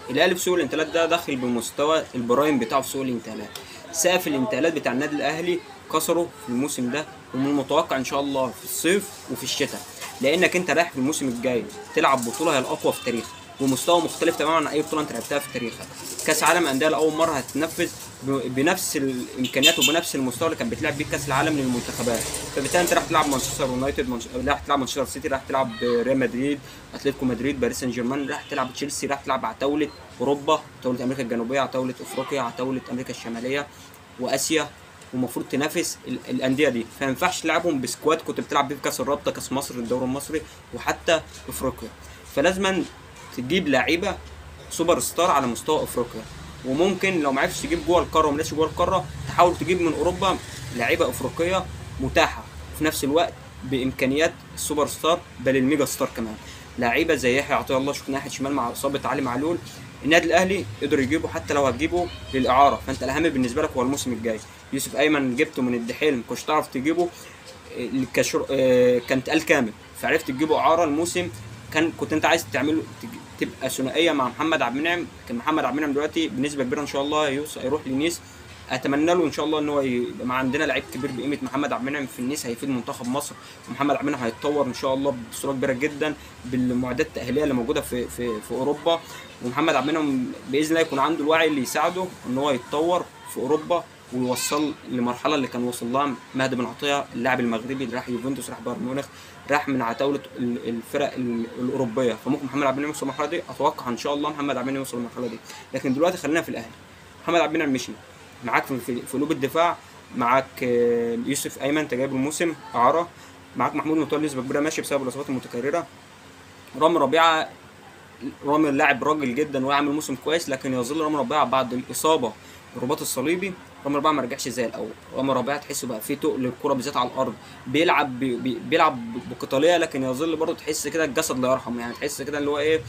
الاهلي في سوق الانتقالات ده داخل بمستوى البرايم بتاعه في سوق الانتقالات. سقف الانتقالات بتاع النادي الاهلي كسره في الموسم ده، ومن المتوقع ان شاء الله في الصيف وفي الشتاء، لانك انت رايح في الموسم الجاي تلعب بطوله هي الاقوى في تاريخك، ومستوى مختلف تماما عن اي بطوله انت لعبتها في تاريخك. كاس عالم انديه لاول مره هتنفذ بنفس الامكانيات وبنفس المستوى اللي كان بتلعب بيه كاس العالم للمنتخبات. فبالتالي انت راح تلعب مانشستر يونايتد، راح تلعب مانشستر سيتي، راح تلعب ريال مدريد، اتلتيكو مدريد، باريس سان جيرمان، راح تلعب تشيلسي، راح تلعب عتاوله اوروبا، عتاوله امريكا الجنوبيه، عتاوله افريقيا، عتاوله امريكا الشماليه واسيا، ومفروض تنافس الانديه دي. فما ينفعش تلعبهم بسكواد كنت بتلعب بيه في كاس الرابطه، كاس مصر، الدوري المصري، وحتى افريقيا. فلازما تجيب لعيبه سوبر ستار على مستوى افريقيا، وممكن لو ما عرفتش تجيب جوه القاره وما لقيتش جوه القاره تحاول تجيب من اوروبا لعيبه افريقيه متاحه في نفس الوقت بامكانيات السوبر ستار بل الميجا ستار كمان. لعيبه زي يحيى عطيه الله، شفنا ناحيه شمال مع اصابه علي معلول، النادي الاهلي قدر يجيبه حتى لو هتجيبه للاعاره، فانت الاهم بالنسبه لك هو الموسم الجاي. يوسف ايمن جبته من الدحيل، ما كنتش تعرف تجيبه كان تقال كامل، فعرفت تجيبه اعاره الموسم. كنت انت عايز تعمله تبقى ثنائيه مع محمد عبد المنعم. كان محمد عبد المنعم دلوقتي بنسبه كبيره ان شاء الله هيروح لنيس، اتمنى له ان شاء الله ان هو يبقى مع عندنا لعيب كبير بقيمه محمد عبد المنعم في النيس، هيفيد منتخب مصر. ومحمد عبد المنعم هيتطور ان شاء الله بصوره كبيره جدا بالمعدات التاهيليه اللي موجوده في اوروبا. ومحمد عبد المنعم باذن الله يكون عنده الوعي اللي يساعده ان هو يتطور في اوروبا ويوصل لمرحله اللي كان وصل لها مهدي بن عطيه، اللاعب المغربي اللي راح يوفنتوس، راح بايرن ميونخ، راح من عتاوله الفرق الاوروبيه. فممكن محمد عبد المنعم يوصل للمرحله دي، اتوقع ان شاء الله محمد عبد المنعم يوصل للمرحله دي. لكن دلوقتي خلينا في الاهلي. محمد عبد المنعم مشي، معاك في قلوب الدفاع معاك يوسف ايمن انت جايب الموسم اعاره، معاك محمود متولي نسبه كبيره ماشي بسبب الاصابات المتكرره، رامي ربيعه، رامي لاعب راجل جدا ويعمل موسم كويس، لكن يظل رامي ربيعه بعد الاصابه بالرباط الصليبي. رامي ربيعه ما رجعش زي الاول، رامي ربيعه تحسه بقى فيه تقل الكره بالذات على الارض، بيلعب بقتاليه، لكن يظل برضه تحس كده الجسد لا يرحم، يعني تحس كده اللي هو ايه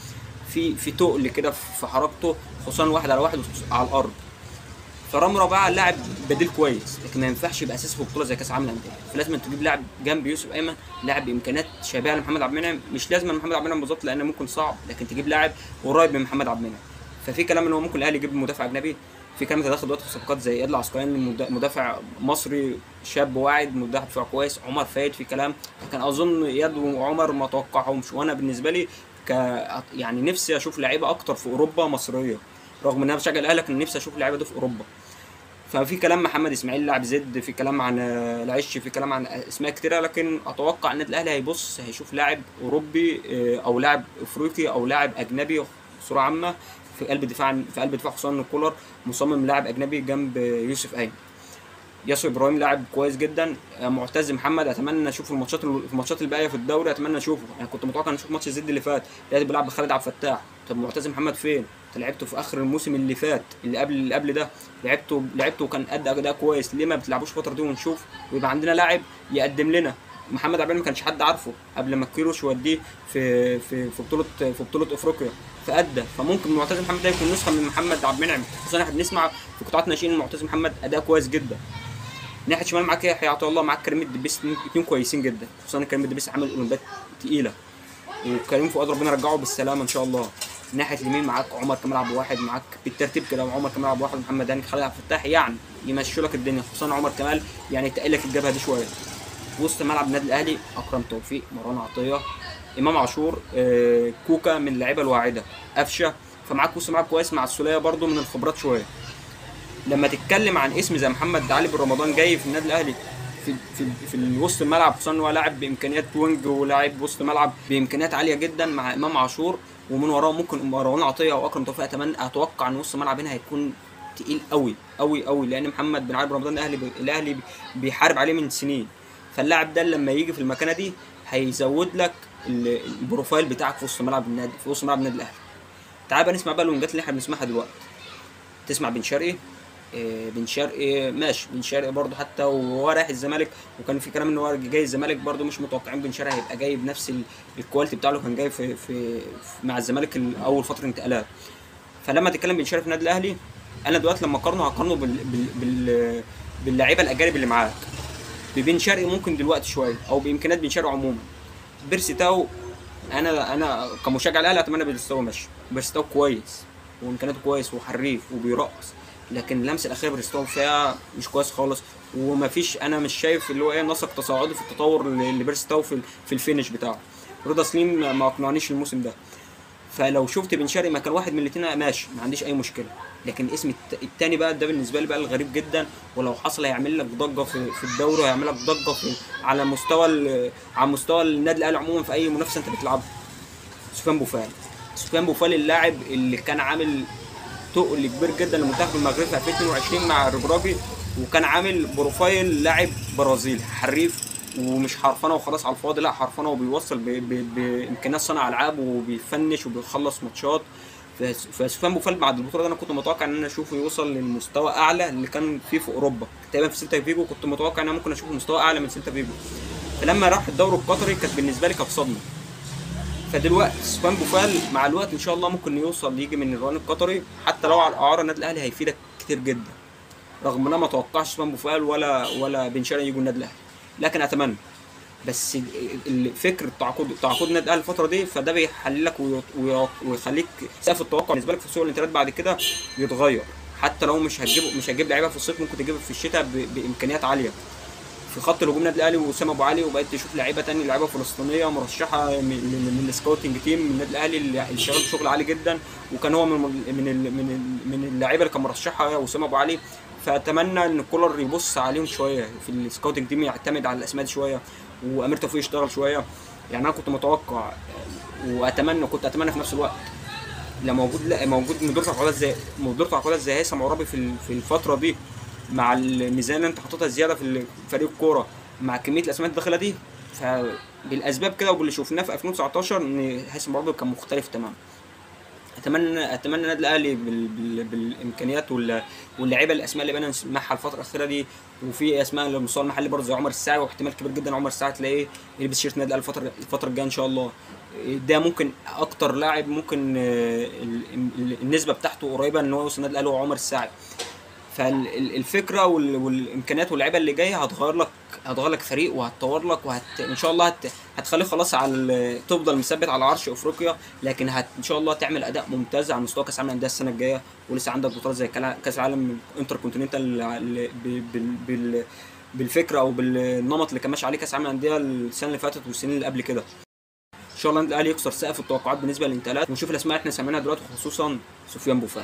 في تقل كده في حركته، خصوصا واحد على واحد على الارض. فرامي ربيعه لاعب بديل كويس، لكن ما ينفعش يبقى اساسي في بطوله زي كاس العالم للانديه، فلازم تجيب لاعب جنب يوسف ايمن، لاعب بامكانيات شبيهه لمحمد عبد المنعم، مش لازم محمد عبد المنعم بالظبط لان ممكن صعب، لكن تجيب لاعب قريب من محمد عبد المنعم. ففي كلام ان هو ممكن الاهلي يجيب مدافع اجنبي، في كلام تدخل دلوقتي في صفقات زي ادل عسقلاني، مدافع مصري شاب واعد، مدافع كويس، عمر فايد في كلام، لكن اظن اياد وعمر ما توقعهمش. وانا بالنسبه لي يعني نفسي اشوف لعيبه اكتر في اوروبا مصريه، رغم ان انا بشجع الاهلي لكن نفسي اشوف لعيبه دي في اوروبا. ففي كلام محمد اسماعيل لاعب زد، في كلام عن العش، في كلام عن اسماء كتيره، لكن اتوقع النادي الاهلي هيشوف لاعب اوروبي او لاعب افريقي او لاعب اجنبي بصوره عامه في قلب دفاع خصوصا ان كولر مصمم لاعب اجنبي جنب يوسف ايمن. ياسر ابراهيم لاعب كويس جدا، معتز محمد اتمنى اشوفه الماتشات الباقيه في الدوري، اتمنى اشوفه. انا كنت متوقع ان اشوف ماتش الزد اللي فات لقيته بيلعب بخالد عبد الفتاح. طب معتز محمد فين؟ انت لعبته في اخر الموسم اللي فات اللي قبل ده، لعبته وكان ادى اداء كويس، ليه ما بتلعبوش الفتره دي ونشوف ويبقى عندنا لاعب يقدم لنا؟ محمد عبد ما كانش حد عارفه قبل ما كيروش يوديه في بطوله افريقيا فادى، فممكن معتز محمد ده يكون نسخه من محمد عبد المنعم، خصوصا احنا بنسمع في قطاعات ناشئين معتز محمد اداء كويس جدا. ناحيه شمال معاك يحيى عطيه الله، معاك كريم الدبيس، اثنين كويسين جدا، خصوصا كريم الدبيس عامل اولمبيات تقيله، وكريم فؤاد ربنا يرجعه بالسلامه ان شاء الله. ناحيه اليمين معاك عمر كمال عبد الواحد، معاك بالترتيب كده عمر كمال عبد الواحد ومحمد هاني خالد عبد الفتاح، يعني يمشوا لك الدنيا، خصوصا عمر كمال يعني تقل لك الجبهه دي شويه. وسط ملعب النادي الاهلي اكرم توفيق، مروان عطيه، امام عاشور، كوكا من اللعيبه الواعده، قفشه، فمعاك وسط ملعب كويس مع السوليه برده من الخبرات شويه. لما تتكلم عن اسم زي محمد علي بن رمضان جاي في النادي الاهلي في وسط الملعب، خصوصا هو لاعب بامكانيات وينج ولاعب وسط ملعب بامكانيات عاليه جدا مع امام عاشور، ومن وراه ممكن مروان عطيه او اكرم توفيق. اتوقع ان وسط الملعب هنا هيكون تقيل قوي قوي قوي، لان محمد بن علي بن رمضان الاهلي بيحارب عليه من سنين، فاللاعب ده لما يجي في المكانه دي هيزود لك البروفايل بتاعك في وسط ملعب النادي الاهلي. تعال بقى نسمع بقى الونجات اللي احنا بنسمعها دلوقتي. تسمع بن شرقي، بن شرقي ماشي، بن شرقي برضه حتى وهو رايح الزمالك، وكان في كلام ان هو جاي الزمالك برضه مش متوقعين بن شرقي هيبقى جاي بنفس الكواليتي بتاعه اللي كان جاي في مع الزمالك اول فتره انتقالات. فلما تتكلم بن شرقي في النادي الاهلي، انا دلوقتي لما هقارنه باللعيبه الاجانب اللي معاك ببن شرقي ممكن دلوقتي شويه، او بامكانيات بن شرقي عموما. بيرسي تاو، انا كمشجع الاهلي اتمنى بيرسي تاو ماشي، بيرسي تاو كويس وامكانياته كويس وحريف وبيرقص، لكن اللمسه الاخيره بريستو فيها مش كويس خالص. ومفيش، انا مش شايف اللي هو ايه نسق تصاعدي في التطور لبيرستو في الفينش بتاعه. رضا سليم ما اقنعنيش الموسم ده. فلو شفت بن شرقي مكان واحد من الاثنين ماشي، ما عنديش اي مشكله. لكن اسم التاني بقى ده بالنسبه لي بقى الغريب جدا، ولو حصل هيعمل لك ضجه في الدوري، وهيعمل لك ضجه على مستوى على مستوى النادي الاهلي عموما في اي منافسه انت بتلعبها. سفيان بوفال. سفيان بوفال اللاعب اللي كان عامل تقل كبير جدا للمنتخب المغربي في 2022 مع الرجراجي، وكان عامل بروفايل لاعب برازيلي حريف ومش حرفنه وخلاص على الفاضي، لا حرفنه وبيوصل بامكانيات صنع العاب وبيفنش وبيخلص ماتشات. فسفيان بوفال بعد البطوله دي انا كنت متوقع ان انا اشوفه يوصل للمستوى اعلى اللي كان فيه في اوروبا، تقريبا في سيلتا فيجو كنت متوقع ان انا ممكن اشوفه مستوى اعلى من سيلتا فيجو. فلما راح الدوري القطري كانت بالنسبه لي كانت صدمه. فدلوقتي سفيان بوفال مع الوقت ان شاء الله ممكن يوصل يجي من الرهان القطري، حتى لو على الاعاره النادي الاهلي هيفيدك كتير جدا، رغم ان انا ما اتوقعش سفيان بوفال ولا بن شرقي يجوا النادي الاهلي، لكن اتمنى. بس الفكر تعاقد النادي الاهلي الفتره دي، فده بيحللك ويخليك سقف التوقع بالنسبه لك في سوق الانتقالات بعد كده يتغير. حتى لو مش هتجيب لعيبه في الصيف، ممكن تجيبها في الشتاء بامكانيات عاليه. في خط الهجوم النادي الاهلي واسامه ابو علي، وبقيت تشوف لعيبه تاني، لعيبه فلسطينيه مرشحه من السكاوتنج تيم من النادي الاهلي اللي شغال شغل عالي جدا، وكان هو من اللعيبه اللي كان مرشحها واسامه ابو علي. فاتمنى ان كولر يبص عليهم شويه في السكاوتنج تيم، يعتمد على الاسماء دي شويه، وامير توفيق يشتغل شويه. يعني انا كنت متوقع كنت اتمنى في نفس الوقت لو موجود مدير تعاقدات زي هيثم عرابي في الفتره دي، مع الميزانيه اللي انت حاططها زياده في فريق الكوره، مع كميه الاسماء الداخله دي، فبالاسباب كده وباللي شفناه في 2019 ان هيثم عرابي كان مختلف تماما. اتمنى النادي الاهلي بالامكانيات واللعيبه الاسماء اللي بقينا نسمعها الفتره الاخيره دي، وفي اسماء للمستوى المحلي برضه زي عمر الساعي، واحتمال كبير جدا عمر الساعي تلاقيه يلبس شيرت النادي الاهلي الفتره الجايه ان شاء الله. ده ممكن اكتر لاعب ممكن النسبه بتاعته قريبه ان هو يوصل النادي الاهلي هو عمر الساعي. فالفكره والامكانيات واللعيبه اللي جايه هتغير لك فريق، وهتطور لك، ان شاء الله هتخليك خلاص تفضل مثبت على عرش افريقيا، لكن ان شاء الله تعمل اداء ممتاز على مستوى كاس العالم للانديه السنه الجايه. ولسه عندك بطولات زي كاس العالم انتر كونتيننتال بالفكره او بالنمط اللي كان ماشي عليه كاس العالم للانديه السنه اللي فاتت والسنين اللي قبل كده. ان شاء الله الاهلي يكسر سقف التوقعات بالنسبه للانتقالات، ونشوف الاسماء اللي احنا سامعينها دلوقتي، خصوصا سفيان بوفال.